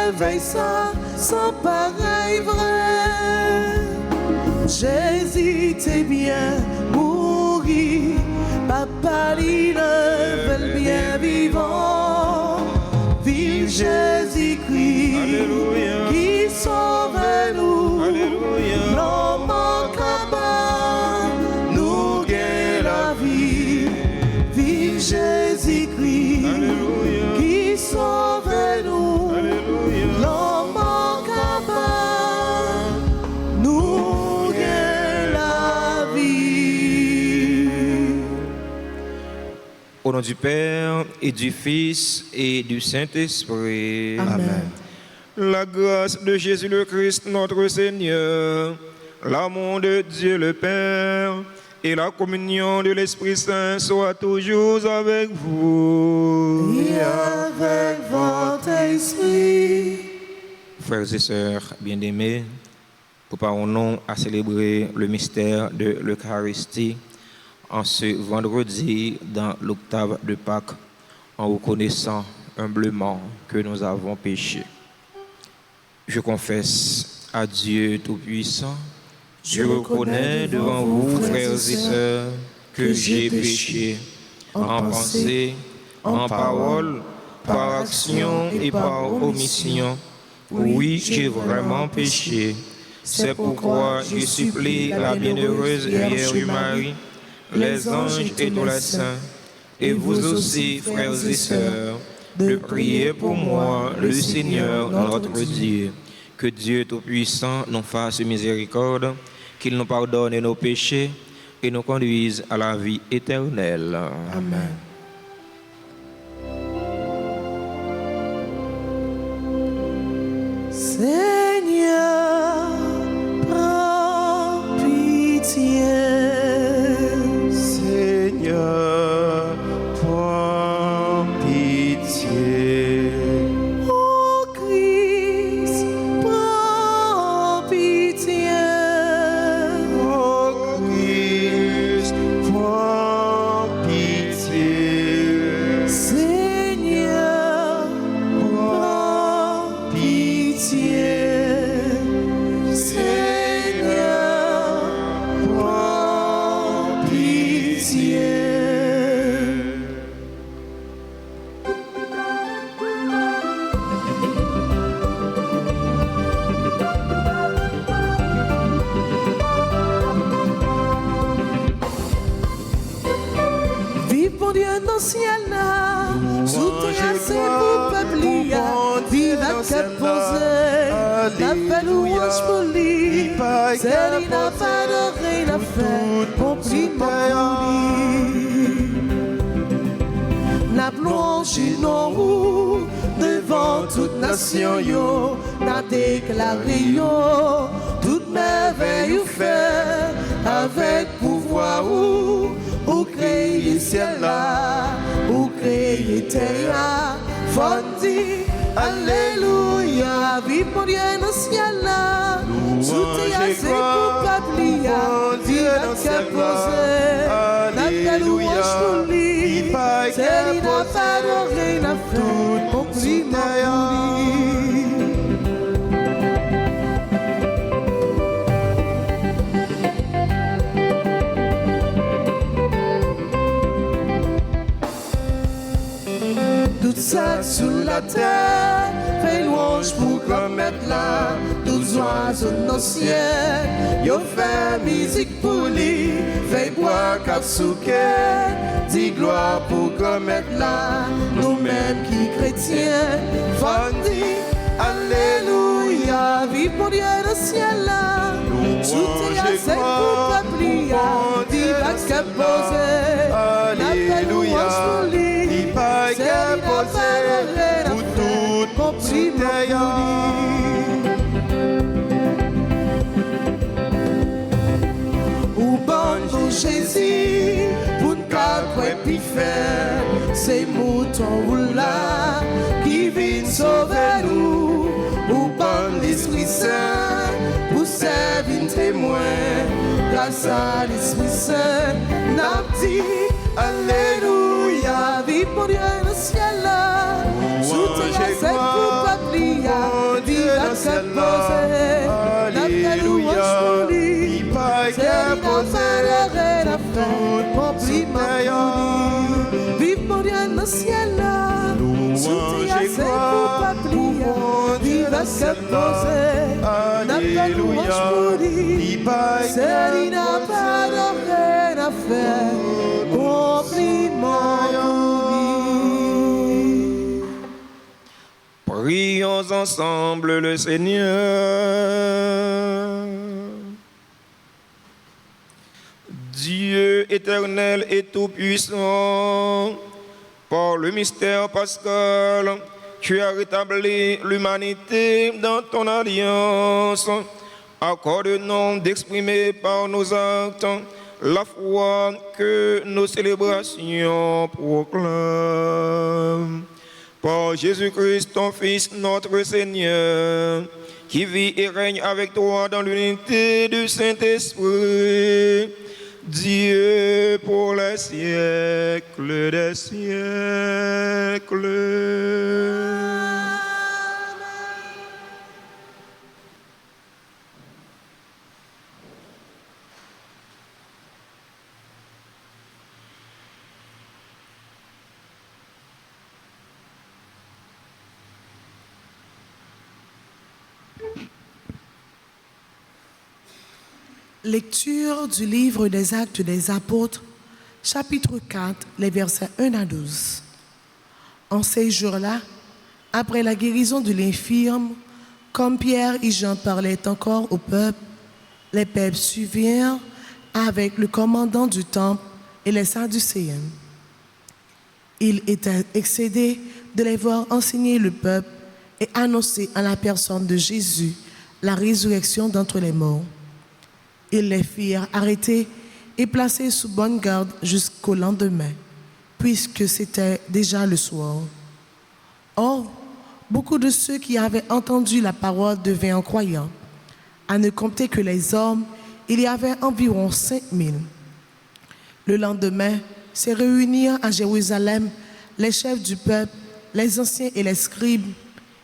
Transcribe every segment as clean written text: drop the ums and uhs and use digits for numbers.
merveille ça, sans pareil vrai. Jésus t'es bien mouru, papa l'île veut bien vivant. Vive Jésus-Christ qui sauve nous, l'homme en cabane, nous gagne la vie. Vive Jésus-Christ qui sauve nous, l'homme en cabane, nous gagne la vie. Au nom du Père et du Fils et du Saint-Esprit. Amen. La grâce de Jésus le Christ, notre Seigneur, l'amour de Dieu le Père et la communion de l'Esprit Saint soient toujours avec vous. Et avec votre esprit. Frères et sœurs bien-aimés, préparons-nous à célébrer le mystère de l'Eucharistie en ce vendredi dans l'octave de Pâques, en reconnaissant humblement que nous avons péché. Je confesse à Dieu Tout-Puissant, je reconnais devant vous, frères et sœurs, que j'ai péché en pensée, en parole, par action et par omission. Oui, j'ai vraiment péché. C'est pourquoi je supplie la bienheureuse Vierge Marie, les anges et tous les saints, et vous aussi, frères et sœurs, de prier pour moi, le Seigneur, notre Dieu. Que Dieu Tout-Puissant nous fasse miséricorde, qu'il nous pardonne nos péchés et nous conduise à la vie éternelle. Amen. Seigneur, prends pitié. Seigneur, prends pitié. Ô Christ, prends pitié. Ô Christ, prends pitié. Seigneur, prends pitié. Seigneur, prends pitié. Vive mon Dieu dans le ciel là, sous terre c'est pour peuple, vive à cap posé, la fait louange pour lui, c'est lui n'a pas de rien à faire, compliment pour lui. N'a plongé nos roues devant toute nation, yo, n'a déclaré yo, toute merveille ou fait, avec pouvoir ou créer ciel là, ou créer terre là, fondi, alléluia, vive mon Dieu dans le ciel là, sous terre c'est pour peuple, vive à cap posé, n'a fait louange pour lui, c'est lui n'a pas de rien à faire, compliment pour lui. Tout ça sous la terre, fait louange pour commettre là, tous oiseaux dans le ciel, yo fait musique pour lui, fait boire cap souquet, dit gloire pour commettre là, nous-mêmes qui chrétiens, fondi, alléluia, vive mon Dieu dans le ciel là, sous terre c'est pour peuple, dit va cap posé, alléluia, pour lui. C'est lui n'a pas de rien à faire, compliment pour lui. Ou bon pour Jésus, pour ne pas puis faire, ces moutons ou là, qui viennent sauver nous. Ou bon l'Esprit Saint, pour servir témoin, grâce à l'Esprit Saint, n'a dit, alléluia, vive pour Dieu dans le ciel là, sous terre c'est pour peuple, ciel là. Alléluia. Il pas qu'à poser tout sous terre. Vive mon Dieu dans le ciel là. Louange et gloire pour mon Dieu dans le ciel là. Alléluia. Il pas qu'à Prions ensemble le Seigneur. Dieu éternel et tout-puissant, par le mystère pascal, tu as rétabli l'humanité dans ton alliance. Accorde-nous d'exprimer par nos actes la foi que nos célébrations proclament. Par Jésus-Christ, ton Fils, notre Seigneur, qui vit et règne avec toi dans l'unité du Saint-Esprit, Dieu pour les siècles des siècles. Lecture du livre des Actes des Apôtres, chapitre 4, les versets 1 à 12. En ces jours-là, après la guérison de l'infirme, comme Pierre et Jean parlaient encore au peuple, les peuples suivirent avec le commandant du temple et les Sadducéens. Il était excédé de les voir enseigner le peuple et annoncer en la personne de Jésus la résurrection d'entre les morts. Ils les firent arrêter et placer sous bonne garde jusqu'au lendemain, puisque c'était déjà le soir. Or, beaucoup de ceux qui avaient entendu la parole devinrent croyants. À ne compter que les hommes, il y avait environ 5000. Le lendemain, se réunirent à Jérusalem les chefs du peuple, les anciens et les scribes.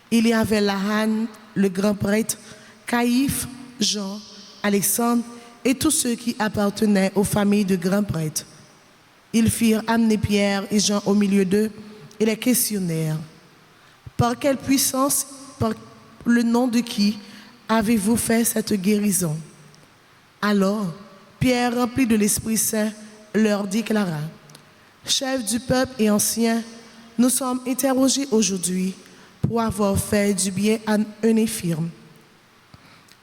Il y avait Lahan, le grand prêtre, Caïphe, Jean, Alexandre et tous ceux qui appartenaient aux familles de grands prêtres. Ils firent amener Pierre et Jean au milieu d'eux et les questionnèrent. Par quelle puissance, par le nom de qui avez-vous fait cette guérison? Alors, Pierre, rempli de l'Esprit Saint, leur déclara: Chefs du peuple et anciens, nous sommes interrogés aujourd'hui pour avoir fait du bien à un infirme.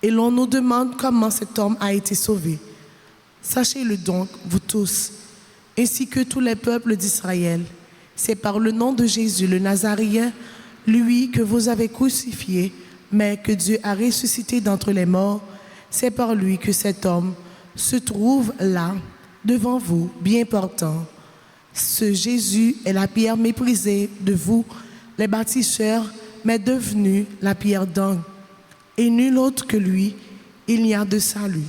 Et l'on nous demande comment cet homme a été sauvé. Sachez-le donc, vous tous, ainsi que tous les peuples d'Israël, c'est par le nom de Jésus le Nazaréen, lui que vous avez crucifié, mais que Dieu a ressuscité d'entre les morts, c'est par lui que cet homme se trouve là, devant vous, bien portant. Ce Jésus est la pierre méprisée de vous, les bâtisseurs, mais devenue la pierre d'angle. Et nul autre que lui, il n'y a de salut.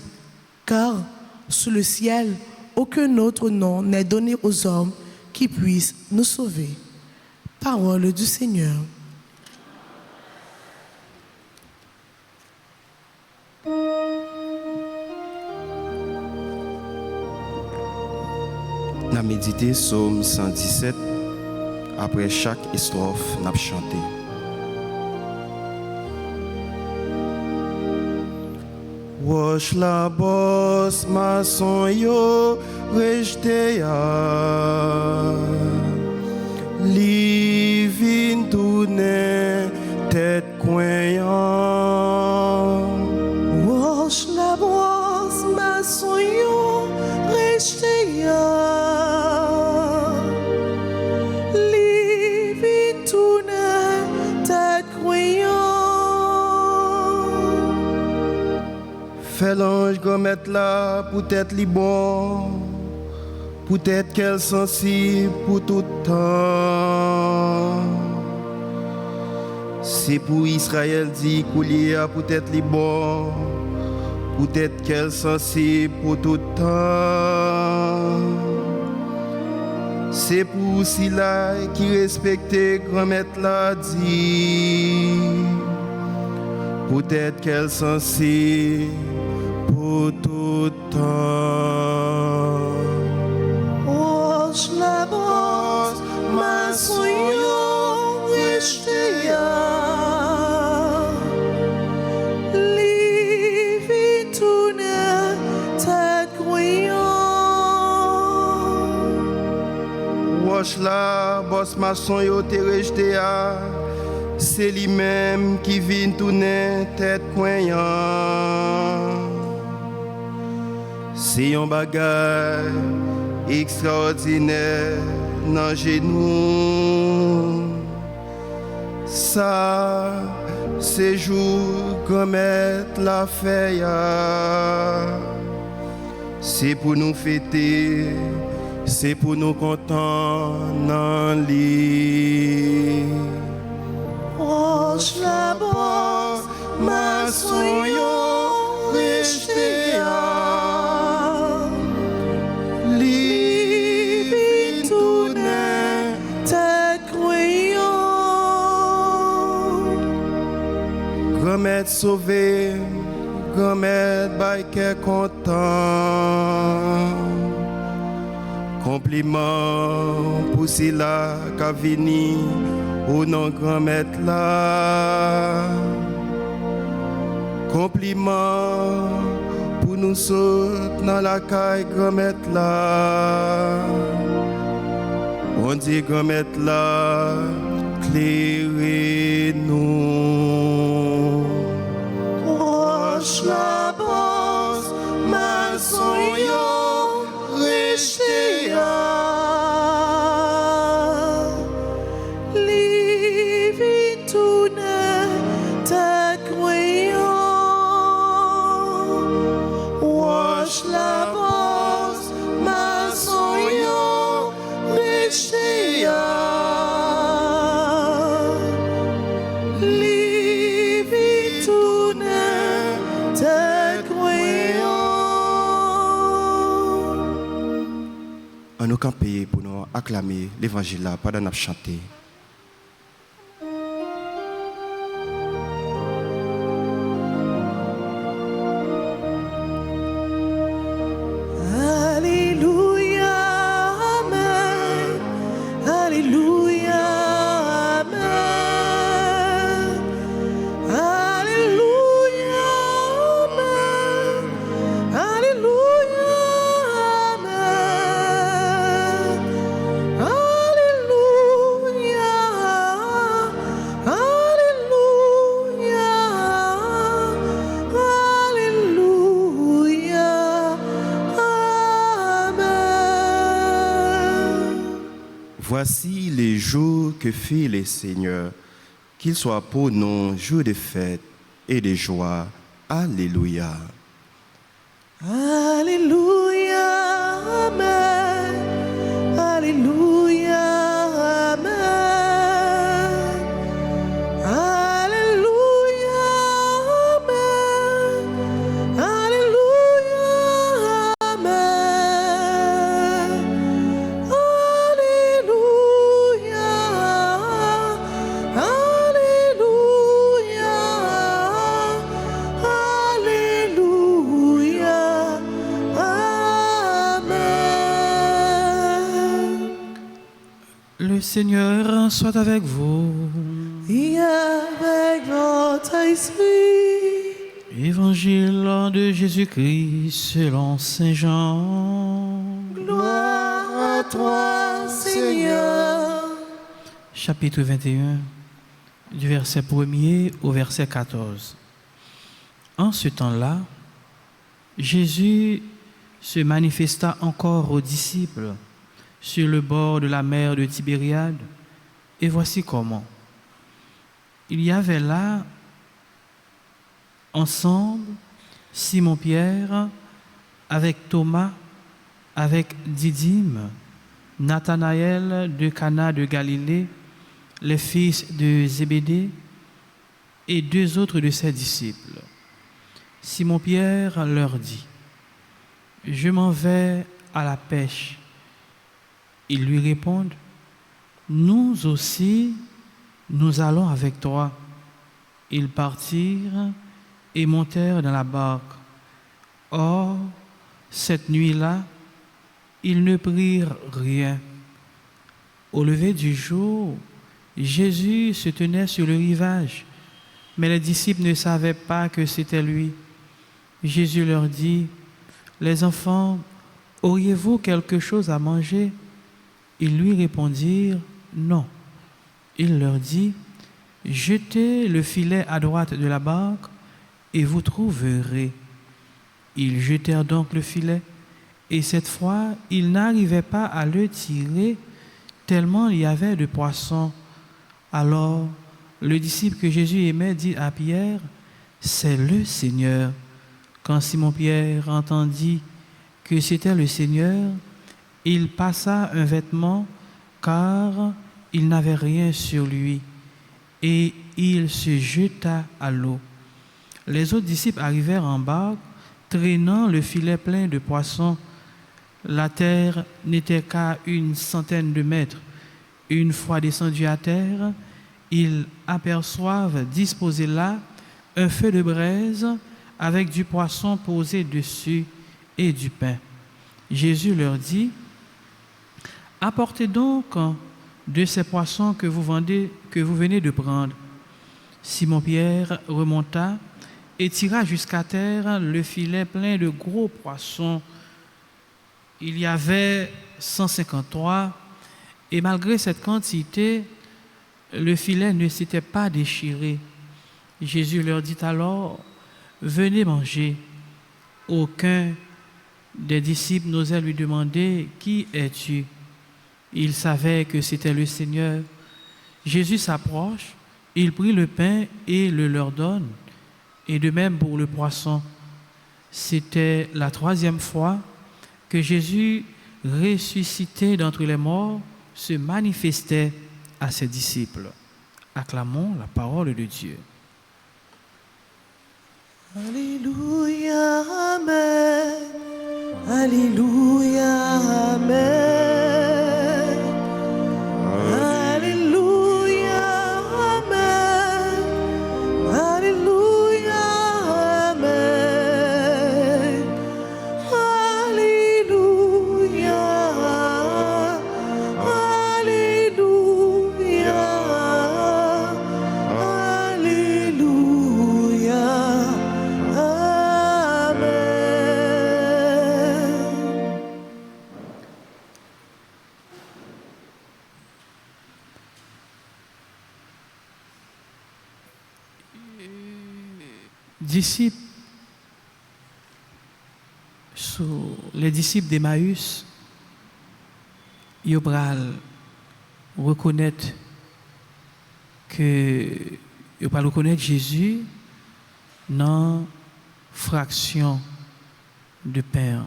Car sous le ciel, aucun autre nom n'est donné aux hommes qui puissent nous sauver. Parole du Seigneur. N'a médité Psaume 117. Après chaque strophe, n'a chanté. Wash la bosse, maçon yo, rejte ya. Li vin tourne, tête croyant. Wash la brosse, maçon yo, rejte ya. Li vin tourne, tête croyant. Fais l'ange gommette là, peut-être li bon, peut-être qu'elle sensible pour tout temps. C'est pour Israël dit coulier à peut-être li bon, peut-être qu'elle sensible pour tout temps. C'est pour Sila qui respectait grand-mère l'a dit. peut-être qu'elle censée pour tout temps. Wash la bosse, ma soyon, rechtea. Livi tourne, tête Wash la bosse maçon yo te rejeté a. C'est lui-même qui vient tourner tête croyant. C'est un bagage extraordinaire dans genou. Ça, c'est jour comme la feuille. C'est pour nous fêter, c'est pour nous contents dans lit. Wash la bosse, ma soyon, rechtea. Livi tourne, tête Grand-mère sauvé, grand-mère baïke content. Compliment pour cela qu'a vini au nom grand-mère là. Compliment pour nous sauter dans la caille grand-mère là. On dit grand-mère là, clairez-nous. Wash la bosse, ma soyon, rechtea. Livi tourne, tête Wash la bosse, ma soyon, rechtea. Livi tourne, tête On nous camper pour nous acclamer l'évangile là pendant nous chanter. Alléluia, Amen. Alléluia, Amen. Alléluia, Amen. Alléluia, Amen. Alléluia, Alléluia, Alléluia, Amen. Voici les jours que fit le Seigneur, qu'ils soient pour nous jours de fête et de joie. Alléluia. Alléluia, Amen. Alléluia, Amen. Alléluia, Amen. Alléluia, Amen. Alléluia, Alléluia, Alléluia, Amen. Le Seigneur soit avec vous. Et avec votre esprit, Évangile de Jésus-Christ selon Saint Jean. gloire à toi, Seigneur. Chapitre 21, du verset 1er au verset 14. En ce temps-là, Jésus se manifesta encore aux disciples sur le bord de la mer de Tibériade, et voici comment. Il y avait là ensemble Simon-Pierre avec Thomas, avec Didyme, Nathanaël de Cana de Galilée, les fils de Zébédée et deux autres de ses disciples. Simon-Pierre leur dit: « Je m'en vais à la pêche. » Ils lui répondent: « Nous aussi, nous allons avec toi. » Ils partirent et montèrent dans la barque. Or, cette nuit-là, ils ne prirent rien. Au lever du jour, Jésus se tenait sur le rivage, mais les disciples ne savaient pas que c'était lui. Jésus leur dit, « Les enfants, auriez-vous quelque chose à manger ?» Ils lui répondirent, « Non. » Il leur dit, « Jetez le filet à droite de la barque et vous trouverez. » Ils jetèrent donc le filet, et cette fois, ils n'arrivaient pas à le tirer, tellement il y avait de poissons. Alors, le disciple que Jésus aimait dit à Pierre, « C'est le Seigneur. » Quand Simon-Pierre entendit que c'était le Seigneur, il passa un vêtement, car il n'avait rien sur lui, et il se jeta à l'eau. Les autres disciples arrivèrent en barque, traînant le filet plein de poissons. La terre n'était qu'à 100 mètres. Une fois descendus à terre, ils aperçoivent disposé là un feu de braise avec du poisson posé dessus et du pain. Jésus leur dit, « Apportez donc de ces poissons que vous venez de prendre. » Simon-Pierre remonta et tira jusqu'à terre le filet plein de gros poissons. Il y avait 153, et malgré cette quantité, le filet ne s'était pas déchiré. Jésus leur dit alors, « Venez manger. » Aucun des disciples n'osait lui demander, « Qui es-tu » Il savait que c'était le Seigneur. Jésus s'approche, il prit le pain et le leur donne, et de même pour le poisson. C'était la 3e fois que Jésus, ressuscité d'entre les morts, se manifestait à ses disciples. Acclamons la parole de Dieu. Alléluia, Amen. Alléluia, Amen. Alléluia, Amen. Alléluia, Amen. Alléluia, Alléluia, Alléluia, Amen. Disciples, les disciples d'Emmaüs, ils vont reconnaître Jésus dans fraction de pain.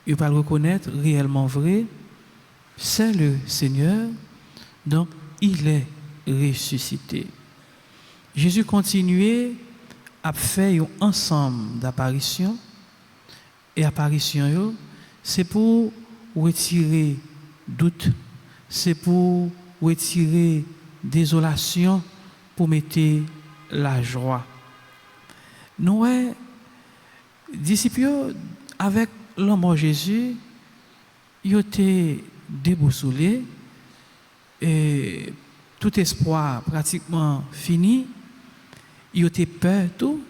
Ils vont le reconnaître réellement vrai, c'est le Seigneur, donc il est ressuscité. Jésus continuait à faire un ensemble d'apparitions, et apparitions, c'est pour retirer doute, c'est pour retirer désolation, pour mettre la joie. Nous, disciples, avec l'homme Jésus, ils étaient déboussolés, et tout espoir pratiquement fini. Ils étaient peur tout,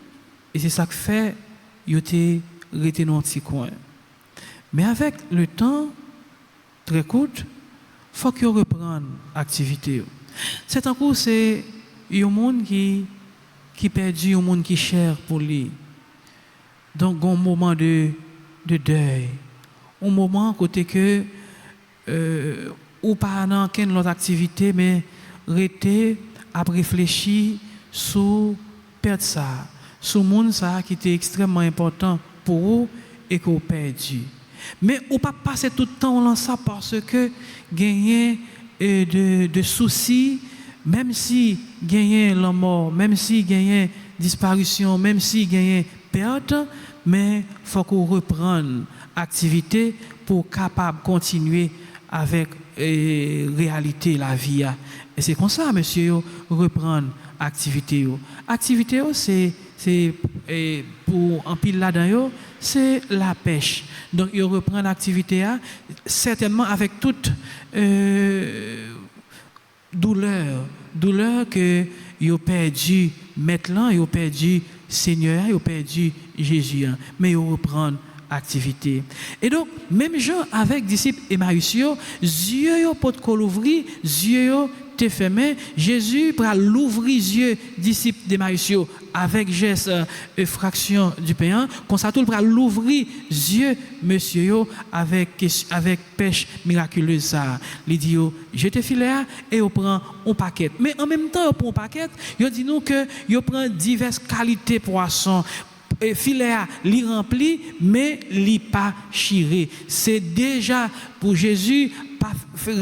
et c'est ça que fait ils étaient restés dans un petit coin. Mais avec le temps très court, il faut qu'ils reprennent l'activité. C'est un coup, c'est un monde qui perdu, un monde qui cher pour lui. Donc, un moment de deuil, un moment côté que ou pas dans quelle autre activité, mais rester à réfléchir sur perdre ça, sur le monde ça qui était extrêmement important pour vous et qu'on perdu. Mais on pas passer tout le temps dans ça parce que gagner de soucis, même si gagner la mort, même si gagner disparition, même si gagner perte, mais faut qu'on reprenne activité pour capable continuer avec réalité la vie. Et c'est comme ça, monsieur, reprendre activité. Activité, c'est pour un pile là-dedans, c'est la pêche. Donc, ils reprennent l'activité, certainement avec toute douleur que ils ont perdu maintenant, ils ont perdu Seigneur, ils ont perdu Jésus, mais ils reprennent activité. Et donc, même gens avec disciples Emmaüs, yeux yo pot l'ouvrir, yeux yo te fermé, Jésus pour l'ouvrir yeux disciples d'Emmaüs avec geste fraction du pain, comme ça tout pour l'ouvrir yeux monsieur yo avec pêche miraculeuse ça. Il dit je te filet et on prend un paquet. Mais en même temps on prend un paquet, il dit nous que il prend diverses qualités poissons. Et filet li rempli mais li pas chiré. C'est déjà pour Jésus pas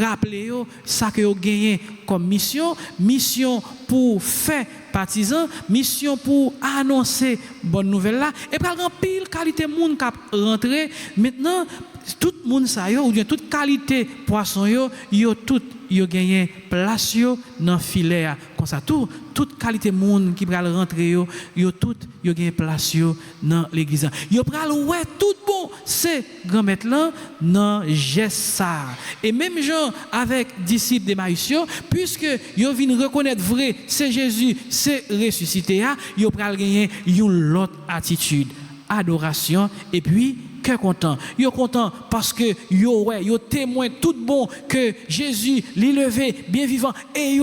rappeler ça que vous gagné comme mission pour faire partisans, mission pour annoncer bonne nouvelle là et pas grand pile qualité monde qui rentrer maintenant tout monde ça ou bien toute qualité poisson yo tout yo gagné place yo dans filet comme ça toute qualité monde qui pral rentrer yo tout yo gagné place yo dans l'église yo pral ouais tout bon c'est grand maître là dans geste ça et même gens avec disciples d'Emmaüs puisque yo viennent reconnaître vrai c'est Jésus c'est ressuscité yo pral gagner une autre attitude adoration et puis cœur content. Yo content parce que yo témoin tout bon que Jésus l'est levé bien vivant et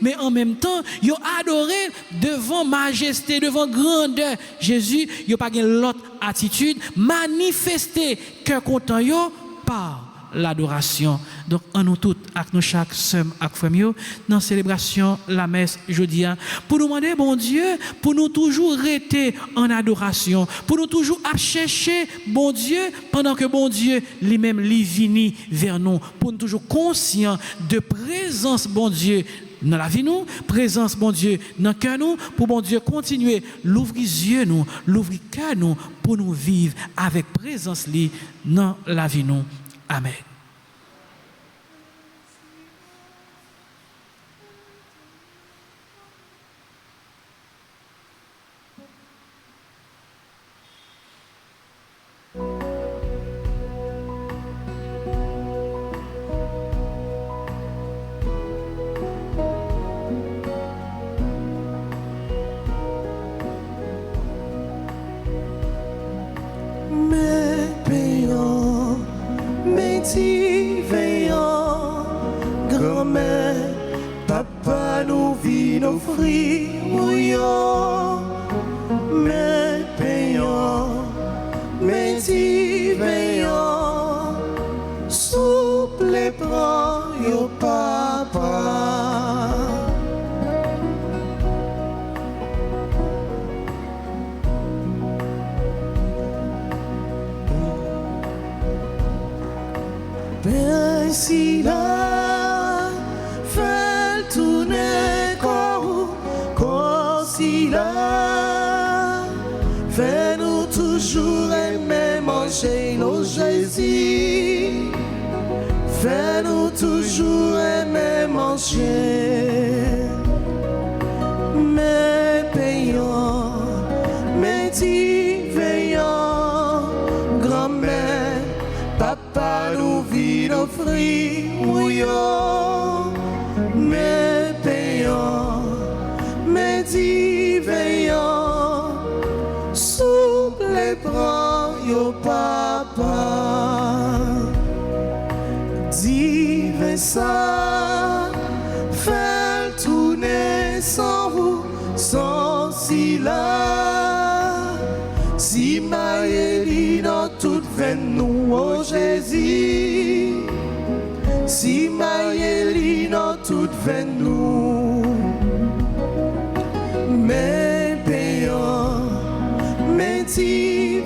mais en même temps yo adoré devant majesté devant grandeur Jésus yo pas gain l'autre attitude manifester cœur content yo par l'adoration. Donc en nous toutes avec nous chaque somme avec frère dans célébration la messe jeudi pour nous demander bon Dieu pour nous toujours rester en adoration pour nous toujours chercher bon Dieu pendant que bon Dieu lui-même vient vers nous pour nous toujours conscients de présence bon Dieu dans la vie nous, présence bon Dieu dans le cœur nous, pour bon Dieu continuer l'ouvrir yeux nous, l'ouvrir cœur nous pour nous vivre avec présence li dans la vie nous. Amen. Grand-mère, papa nous vit offrir, mais payant, mais veillant, souple les bras, yo papa. Ben si là, fait tourner corps si là, fait nous toujours aimer manger nos Jésus, fait nous toujours aimer manger, mais payant, mais veillant, grand-mère, papa nous vit offrir, mais payant, mais veillant, sous les bras, yo papa, divin ça, fait tourner sans vous, sans si là, si maïli dans toute veine nous, oh Jésus, si maïli dans toute veine nous, mais payant, mais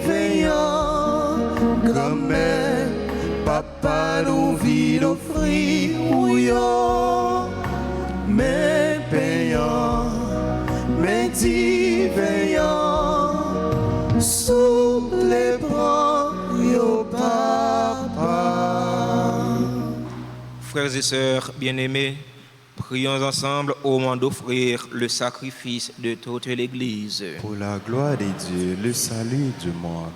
veillant, grand-mère, papa nous vit offrir, mais payant, mais veillant, sous les bras, yo papa. Frères et sœurs bien-aimés, Prions ensemble au moment d'offrir le sacrifice de toute l'Église. Pour la gloire de Dieu, le salut du monde.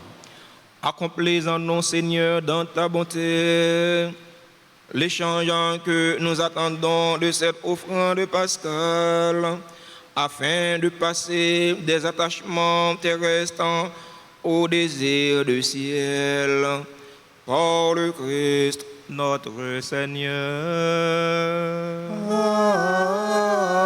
Accomplis en nous, Seigneur, dans ta bonté, l'échange que nous attendons de cette offrande pascale, afin de passer des attachements terrestres au désir du ciel. Par le Christ, notre Seigneur.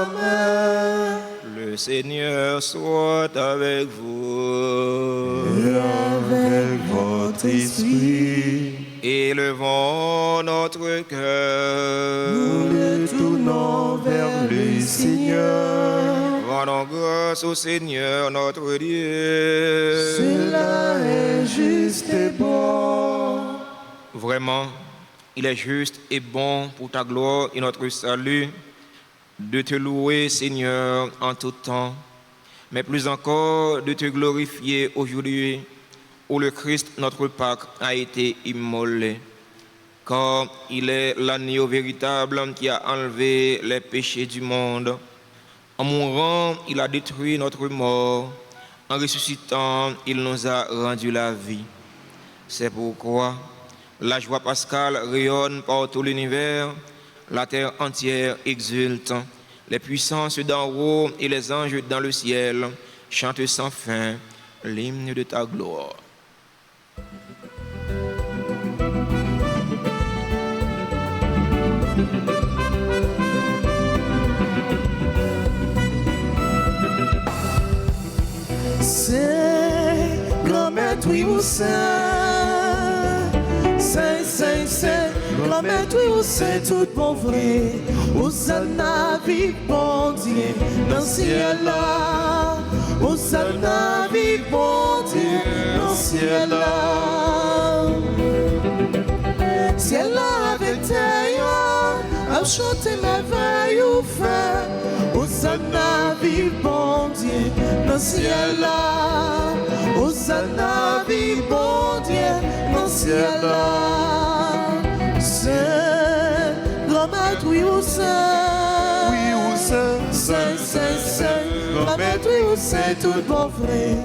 Amen. Le Seigneur soit avec vous. Et avec votre esprit, Élevons notre cœur. nous le tournons vers le Seigneur. Rendons grâce au Seigneur notre Dieu. Cela est juste et bon. Vraiment, il est juste et bon pour ta gloire et notre salut de te louer, Seigneur, en tout temps, mais plus encore de te glorifier aujourd'hui où le Christ, notre Pâque, a été immolé. Car il est l'agneau véritable qui a enlevé les péchés du monde. En mourant, il a détruit notre mort. En ressuscitant, il nous a rendu la vie. C'est pourquoi la joie pascale rayonne par tout l'univers, la terre entière exulte, les puissances d'en haut et les anges dans le ciel chantent sans fin l'hymne de ta gloire. Saint, grand maître, oui, ou saint. Saint, saint, saint, grand maître, oui, ou saint, tout bon vrai. Hosanna, vive bon Dieu, dans le ciel là. Hosanna, vive bon Dieu, dans le ciel là. Ciel là avec terre, à chanter merveille ou fait. Hosanna, vive bon Dieu, dans le ciel là. Hosanna, vive bon Dieu, dans le ciel là. Saint, grand maître, oui, ou saint. Oui, ou saint, Saint, saint, saint, grand maître, oui, ou saint, tout bon vrai.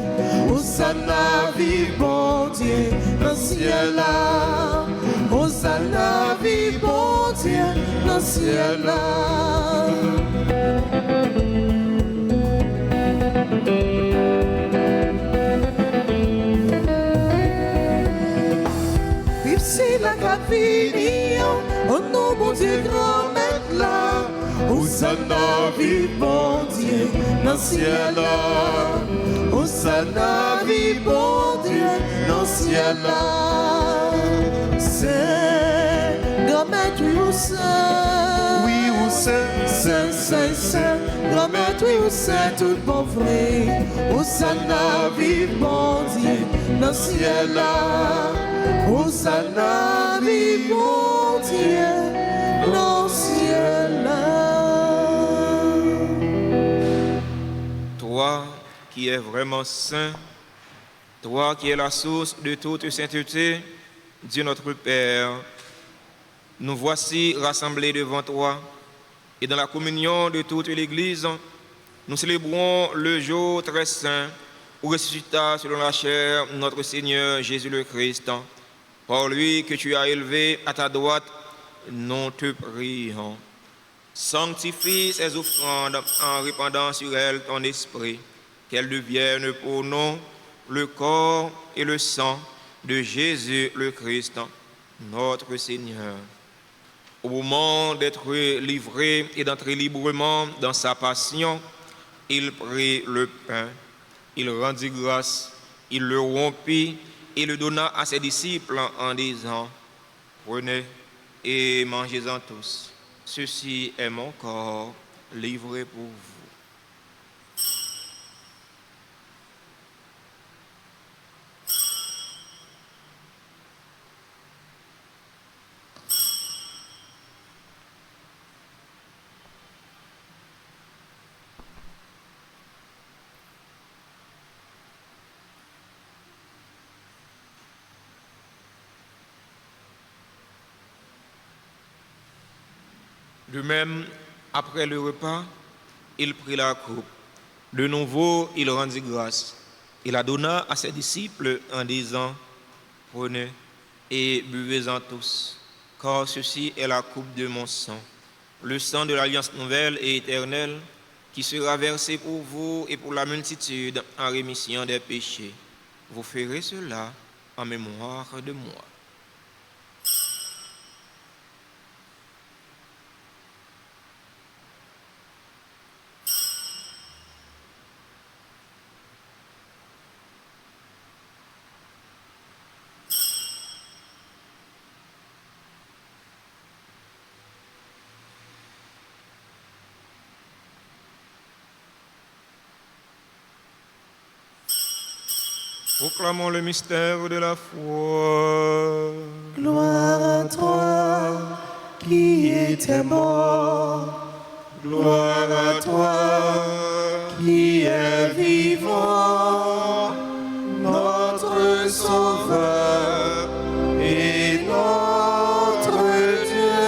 Hosanna, vive bon Dieu, dans le ciel là. Hosanna, vive bon Dieu, dans le ciel là. Vive si la capille, au nom mon Dieu grand maître là. Hosanna, vive bon Dieu, dans le ciel là. Hosanna, vive bon Dieu, dans le ciel là. Saint, grand maître, oui, ou saint. oui, ou saint, Saint, saint, saint, grand maître, oui, ou saint, tout bon vrai. Hosanna, vive bon Dieu, dans le ciel là. Hosanna, vive bon Dieu, dans le ciel là. Toi qui es vraiment saint, toi qui es la source de toute sainteté, Dieu notre Père, nous voici rassemblés devant toi et dans la communion de toute l'Église, nous célébrons le jour très saint où ressuscita selon la chair notre Seigneur Jésus le Christ. Par lui que tu as élevé à ta droite, nous te prions. Sanctifie ces offrandes en répandant sur elles ton esprit, qu'elles deviennent pour nous le corps et le sang de Jésus le Christ, notre Seigneur. Au moment d'être livré et d'entrer librement dans sa passion, il prit le pain, il rendit grâce, il le rompit et le donna à ses disciples en disant : Prenez et mangez-en tous. Ceci est mon corps livré pour vous. De même, Après le repas, il prit la coupe. De nouveau, il rendit grâce. Il la donna à ses disciples en disant, prenez et buvez-en tous, car ceci est la coupe de mon sang, le sang de l'alliance nouvelle et éternelle, qui sera versé pour vous et pour la multitude en rémission des péchés. Vous ferez cela en mémoire de moi. Proclamons le mystère de la foi. Gloire à toi qui étais mort. Gloire à toi qui es vivant. Notre Sauveur et notre Dieu.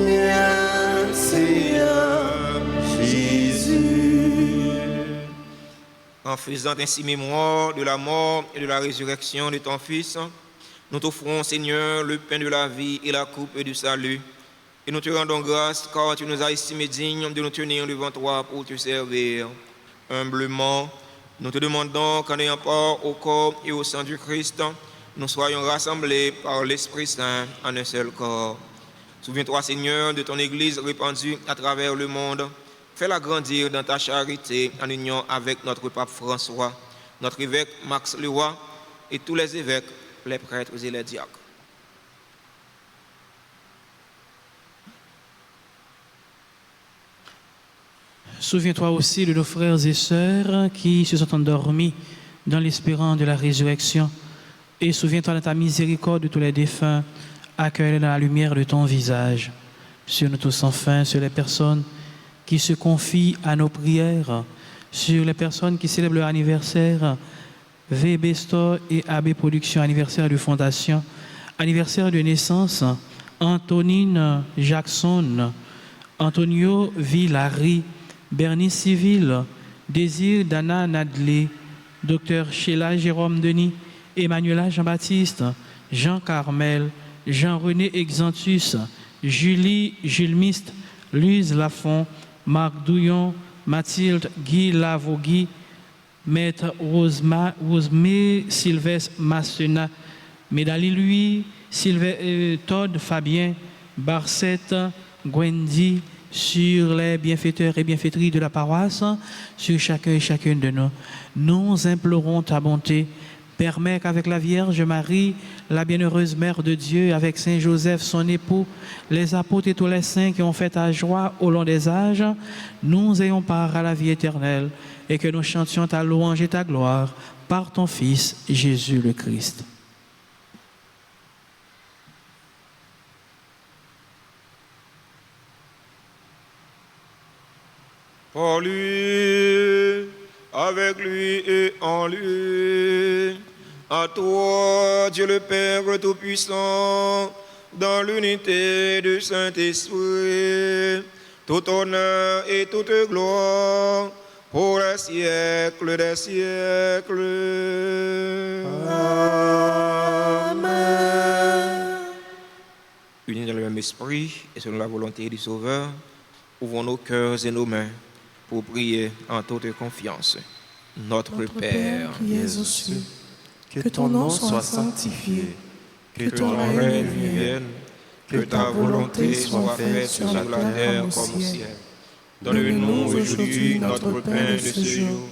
Bien Seigneur Jésus. En faisant ainsi mémoire de la mort et de la résurrection de ton Fils, nous t'offrons, Seigneur, le pain de la vie et la coupe du salut. Et nous te rendons grâce car tu nous as estimés dignes de nous tenir devant toi pour te servir. Humblement, nous te demandons qu'en ayant part au corps et au sang du Christ, nous soyons rassemblés par l'Esprit Saint en un seul corps. Souviens-toi, Seigneur, de ton Église répandue à travers le monde. Fais-la grandir dans ta charité en union avec notre pape François, notre évêque Max Leroy et tous les évêques, les prêtres et les diacres. Souviens-toi aussi de nos frères et sœurs qui se sont endormis dans l'espérance de la résurrection. Et souviens-toi de ta miséricorde de tous les défunts, accueille-les dans la lumière de ton visage. Sur nous tous enfin, sur les personnes qui se confient à nos prières, sur les personnes qui célèbrent leur anniversaire, VB Store et AB Production, anniversaire de fondation, anniversaire de naissance, Antonine Jackson, Antonio Villari, Bernice Civil, Désir Dana Nadley, Dr Sheila Jérôme Denis, Emmanuela Jean-Baptiste, Jean Carmel, Jean-René Exantus, Julie Julmiste, Luz Lafont, Marc Douillon, Mathilde Guy Lavogui, Maître Rosemé Sylvestre Massena, Médalie Louis, Todd Fabien, Barcette, Gwendy, sur les bienfaiteurs et bienfaitries de la paroisse, sur chacun et chacune de nous. Nous implorons ta bonté. Permets qu'avec la Vierge Marie, la bienheureuse Mère de Dieu, avec Saint Joseph, son époux, les apôtres et tous les saints qui ont fait ta joie au long des âges, nous ayons part à la vie éternelle et que nous chantions ta louange et ta gloire par ton Fils, Jésus le Christ. Par lui, avec lui et en lui, à toi, Dieu le Père Tout-Puissant, dans l'unité du Saint-Esprit, tout honneur et toute gloire pour les siècles des siècles. Amen. Unis dans le même esprit et selon la volonté du Sauveur, ouvrons nos cœurs et nos mains pour prier en toute confiance. Notre Père, qui es aux cieux, que ton nom soit sanctifié, que ton règne vienne, que ta volonté soit faite sur la terre comme au ciel. Donne-nous aujourd'hui notre pain de ce jour.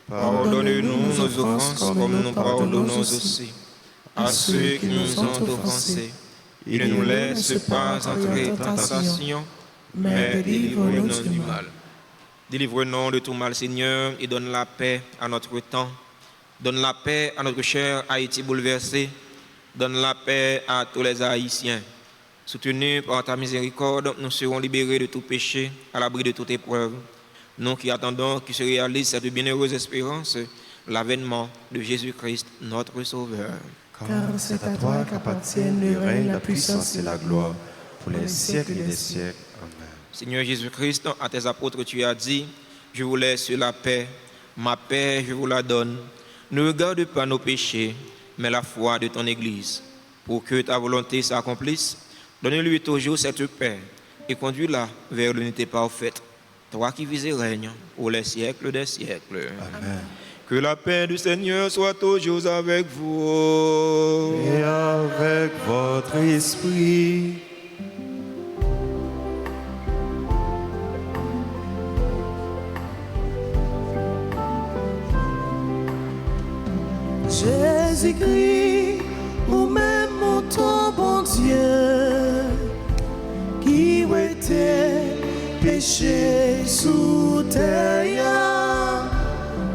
Pardonne-nous nos offenses comme nous pardonnons aussi à ceux qui nous ont offensés. Et ne nous laisse pas entrer en tentation, mais délivre-nous du mal. Délivre-nous de tout mal, Seigneur, et donne la paix à notre temps. Donne la paix à notre cher Haïti bouleversé. Donne la paix à tous les Haïtiens. Soutenus par ta miséricorde, nous serons libérés de tout péché, à l'abri de toute épreuve. Nous qui attendons qu'il se réalise cette bienheureuse espérance, l'avènement de Jésus-Christ, notre Sauveur. Car c'est à toi qu'appartiennent le règne, la puissance et la gloire, pour les siècles des siècles. Amen. Seigneur Jésus-Christ, à tes apôtres, tu as dit, je vous laisse la paix, ma paix, je vous la donne. Ne regarde pas nos péchés, mais la foi de ton Église. Pour que ta volonté s'accomplisse, donne-lui toujours cette paix et conduis-la vers l'unité parfaite. Toi qui vis et règnes pour les siècles des siècles. Amen. Que la paix du Seigneur soit toujours avec vous. Et avec votre esprit. Jésus-Christ, ou même mon ton bon Dieu, qui était péché sous terre,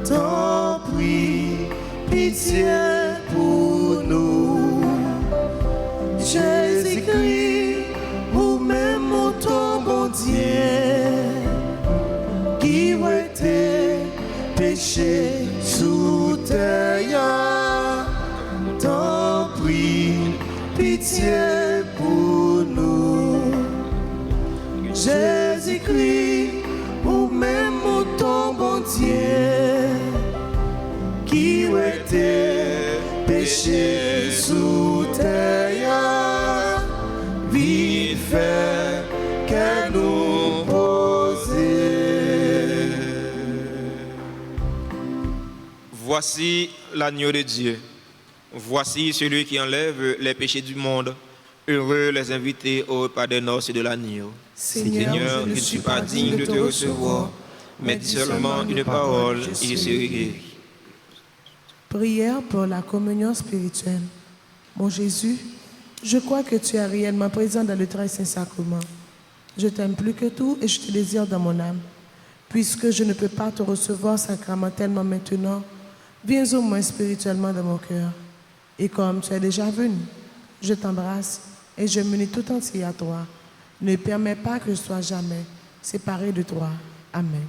t'en prie, pitié pour nous. Jésus-Christ, ou même mon ton bon Dieu, qui était péché sous terre, t'en prie, pitié pour nous. Jésus-Christ, ou même ton bon Dieu, qui était péché sous terre, vite fait que nous poser. Voici l'agneau de Dieu. Voici celui qui enlève les péchés du monde. Heureux les invités au repas des noces de l'agneau. Seigneur, je ne suis pas digne de te recevoir, mais dis seulement une parole et je serai guéri. Prière pour la communion spirituelle. Mon Jésus, je crois que tu es réellement présent dans le très saint sacrement. Je t'aime plus que tout et je te désire dans mon âme. Puisque je ne peux pas te recevoir sacramentellement maintenant, viens au moins spirituellement dans mon cœur. Et comme tu es déjà venu, je t'embrasse et je m'unis tout entier à toi. Ne permets pas que je sois jamais séparé de toi. Amen.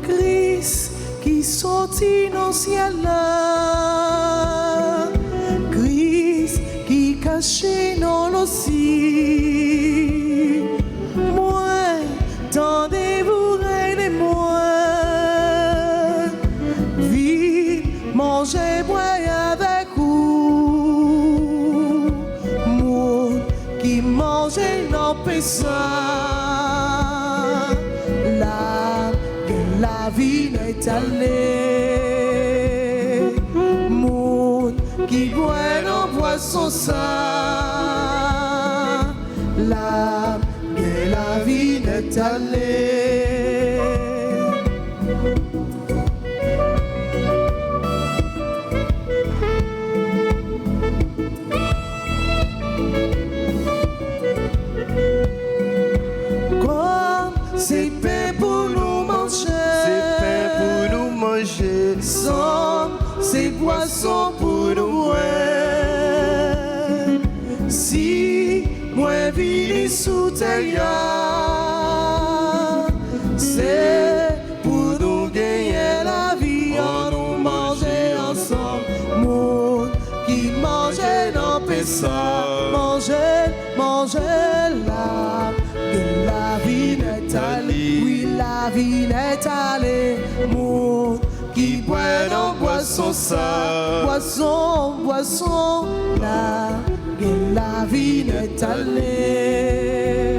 Christ qui sortit dans le ciel là, Christ qui caché dans l'océan, moi, tendez-vous moi, vite, mangez, boire avec vous, moi qui mangeait dans ça, la vie est allée, monde qui boit dans boisson ça, la vie est allée. Comme c'est pain pour nous manger, sang, c'est poisson pour nous boire. Si moi vis sous terre, c'est pour nous gagner la vie, en nous manger ensemble. Monde qui mangeait dans Pessa, manger là, que la vie n'est allée, oui la vie n'est allée. Monde qui boit dans boisson ça, boisson là, que la vie n'est allée.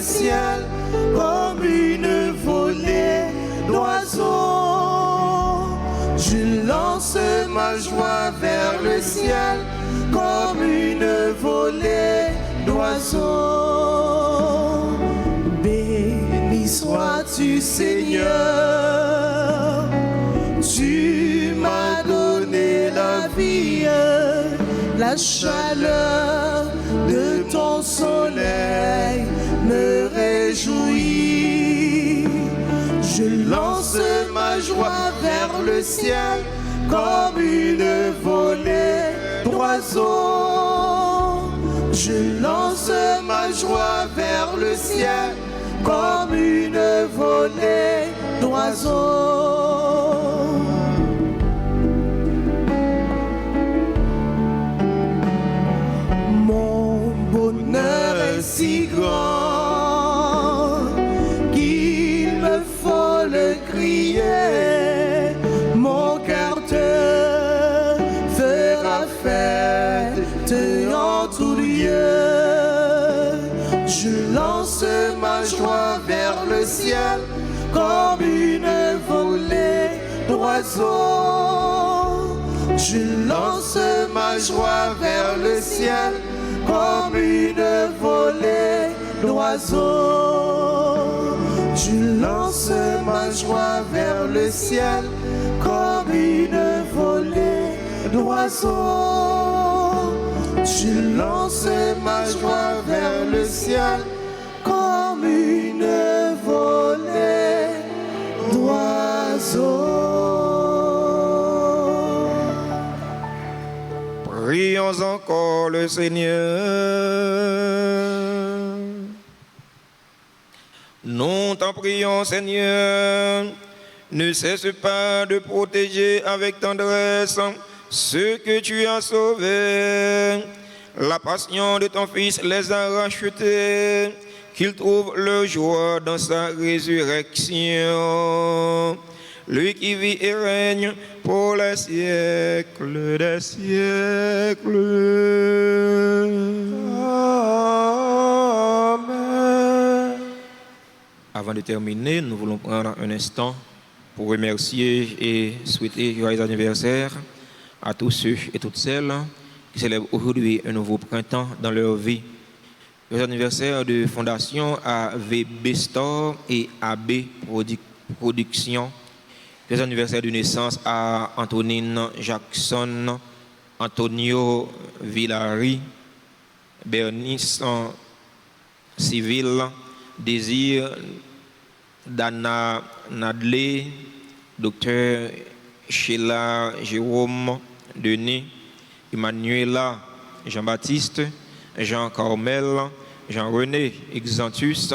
ciel comme une volée d'oiseaux. Je lance ma joie vers le ciel comme une volée d'oiseaux. Béni sois-tu, Seigneur, tu m'as donné la vie, la chaleur de ton soleil me réjouit. Je lance ma joie vers le ciel comme une volée d'oiseaux. Je lance ma joie vers le ciel comme une volée d'oiseaux. Mon bonheur est si grand qu'il me faut le crier. Mon cœur te fera fête en tout lieu. Je lance ma joie vers le ciel comme une volée d'oiseaux. Je lance ma joie vers le ciel comme une volée d'oiseaux. Je lance ma joie vers le ciel comme une volée d'oiseaux. Je lance ma joie vers le ciel comme une volée d'oiseaux. Prions encore le Seigneur. Nous t'en prions, Seigneur, ne cesse pas de protéger avec tendresse ceux que tu as sauvés. La passion de ton Fils les a rachetés, qu'ils trouvent leur joie dans sa résurrection. Lui qui vit et règne pour les siècles des siècles. Amen. Avant de terminer, nous voulons prendre un instant pour remercier et souhaiter joyeux anniversaire à tous ceux et toutes celles qui célèbrent aujourd'hui un nouveau printemps dans leur vie. Joyeux anniversaire de fondation à VB Store et AB Production. Joyeux anniversaire de naissance à Antonine Jackson, Antonio Villari, Bernice Civil, Désir Dana Nadley, Docteur Sheila Jérôme Denis, Emmanuela Jean-Baptiste, Jean Carmel, Jean-René Exantus,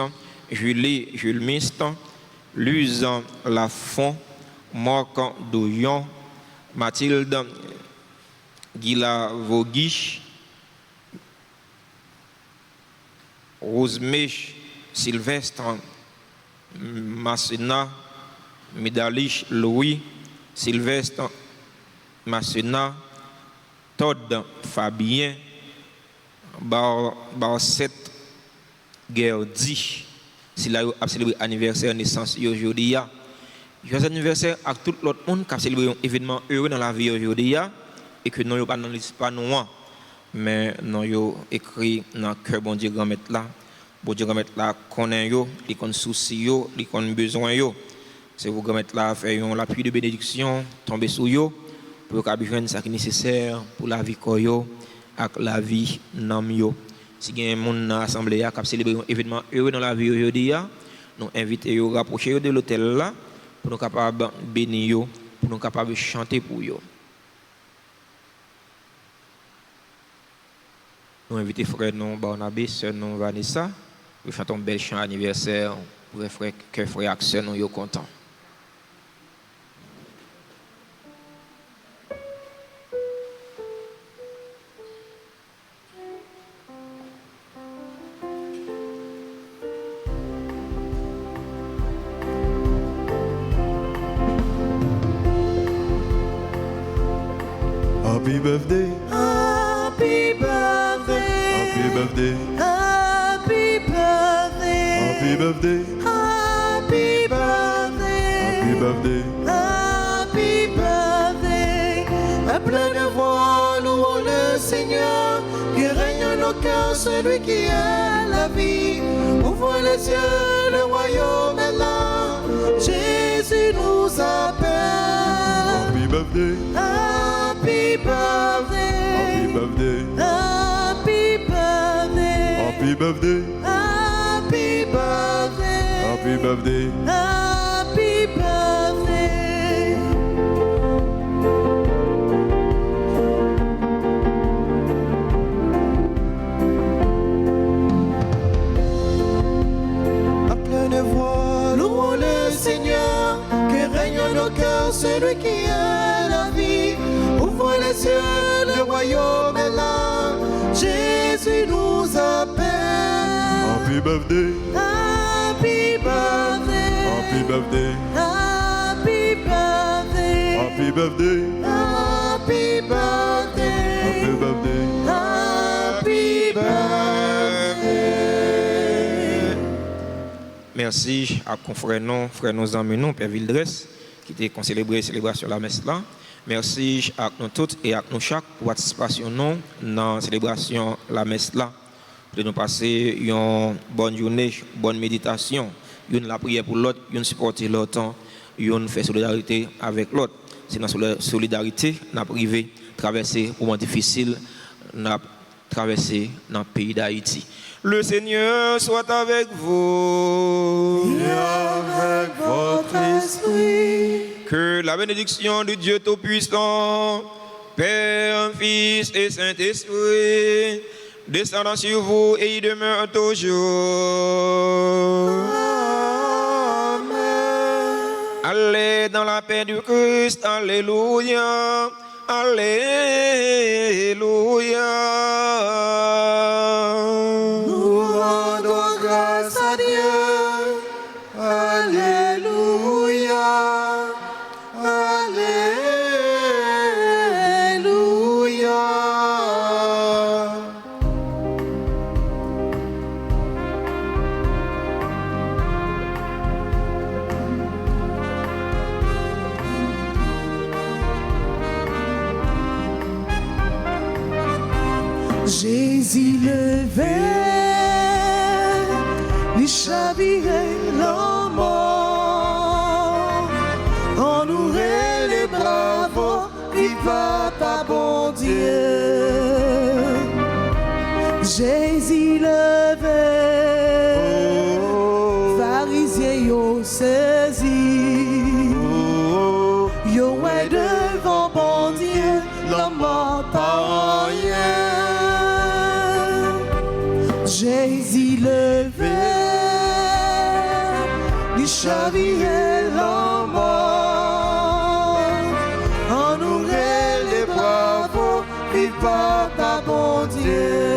Julie Julmiste, Luz Lafont, Marc Douillon, Mathilde Guilla-Voguiche, Rosemée Sylvestre, Massena, Midalich Louis, Sylvestre Massena, Todd Fabien, Barset Gerdi, si là a célébré anniversaire naissance aujourd'hui. Joyeux anniversaire à tout l'autre monde qui a célébré un événement heureux dans la vie aujourd'hui et que nous pas dans pas nous mais nous écrit dans le cœur bon Dieu grand mettre là. Bon Dieu grand mettre là connaît yo, il connaît souci yo, il connaît besoin yo. C'est vous grand mettre là faire l'appui de bénédiction tomber sur yo pour qu'a besoin ça qui est nécessaire pour la vie yo avec la vie nam yo. Si il y a un monde dans l'assemblée qui a célébré un événement heureux dans la vie aujourd'hui, nous invitons yo rapprocher de l'hôtel là pour nous capables bénir yo, pour nous capables chanter pour yo. Nous invitons frère non Barnabé, sœur non Vanessa, pour chanter un bel chant anniversaire pour frère que frère et sœur nous yo content. Happy birthday, Happy birthday, happy birthday, happy birthday, Happy birthday. Happy birthday. Happy birthday. Happy birthday. À pleine voix, louons le Seigneur, qui règne en nos cœurs, celui qui est la vie. Ouvre les yeux, le royaume est là. Jésus nous appelle. Happy birthday. Happy birthday. Happy birthday. Happy birthday. Happy birthday. Happy birthday. Happy birthday. Happy birthday. À pleine voix, Louons le Seigneur, que règne en nos cœurs, celui qui est la vie. Ouvre les yeux, le royaume est là. Jésus nous appelle. Happy birthday. Happy birthday. Happy birthday. Happy birthday. Happy birthday. Happy birthday. Happy birthday. Happy birthday. Merci à nos frères, nos amis, nous, Père Vildres, qui ont célébré la célébration de la messe là. Merci à nous toutes et à nous chaque pour participation dans la célébration de la messe là. Pour nous passer une bonne journée, une bonne méditation, une la prière pour l'autre, une supporter l'autre, une faire solidarité avec l'autre. C'est dans la solidarité, nous avons privé traverser un moment difficile, nous avons traversé dans le pays d'Haïti. Le Seigneur soit avec vous. Et avec votre esprit. Que la bénédiction de Dieu Tout-Puissant, Père, Fils et Saint-Esprit, descendant sur vous et y demeure toujours. Amen. Allez dans la paix du Christ. Alléluia. Alléluia. Nous rendons grâce à Dieu. Alléluia. Alléluia. Jésus levé, ni chavirait l'homme, on ouvrait les bravos, viva ta bon Dieu. Jésus levé, pharisien yo saisi, yo est devant bon Dieu, l'homme pas rien. Jésus levé, ni chavirait l'homme, on ouvrait les bravos, viva ta bon Dieu.